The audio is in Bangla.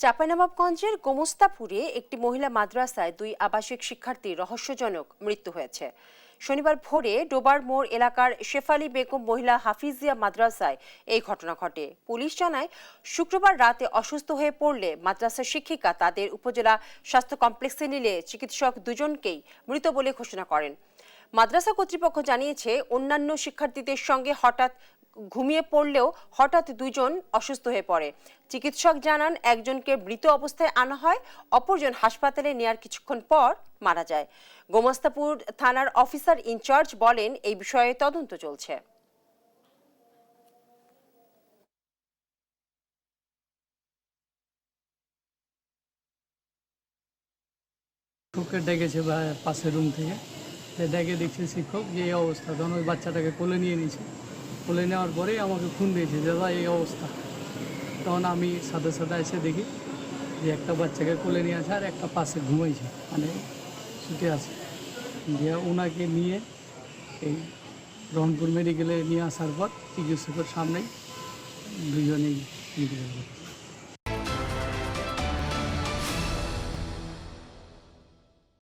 চাঁপাইনবাবগঞ্জের গোমস্তাপুরে একটি মহিলা মাদ্রাসায় দুই আবাসিক শিক্ষার্থীর রহস্যজনক মৃত্যু হয়েছে। শনিবার ভোরে ডোবার মোড় এলাকার শেফালি বেগম মহিলা হাফিজিয়া মাদ্রাসায় এই ঘটনা ঘটে। পুলিশ জানায়, শুক্রবার রাতে অসুস্থ হয়ে পড়লে মাদ্রাসার শিক্ষিকা তাদের উপজেলা স্বাস্থ্য কমপ্লেক্সে নিলে চিকিৎসক দুজনকেই মৃত বলে ঘোষণা করেন। মাদ্রাসা কর্তৃপক্ষ জানিয়েছে, অন্যান্য শিক্ষার্থীদের সঙ্গে ঘুমিয়ে পড়লেও হঠাৎ দুজন অসুস্থ হয়ে পড়ে। চিকিৎসক জানান, একজনকে মৃত অবস্থায় আনা হয়, অপরজন হাসপাতালে নেয়ার কিছুক্ষণ পর মারা যায়। গোমস্তাপুর থানার অফিসার ইনচার্জ বলেন, এই বিষয়ে তদন্ত চলছে। ডেকেছে পাশের রুম থেকে, ডেকে দেখছি শিক্ষক যে এই অবস্থা। তখন ওই বাচ্চাটাকে কোলে নিয়ে নিয়েছে। কোলে নেওয়ার পরেই আমাকে ফোন দিয়েছে যে দাদা এই অবস্থা। তখন আমি সাথে সাথে এসে দেখি যে একটা বাচ্চাকে কোলে নিয়ে আছে আর একটা পাশে ঘুমাইছে, মানে শুতে আছে। দিয়ে ওনাকে নিয়ে এই রহনপুর মেডিকেলে নিয়ে আসার পর চিকিৎসকের সামনেই দুজনেই মেডিকেল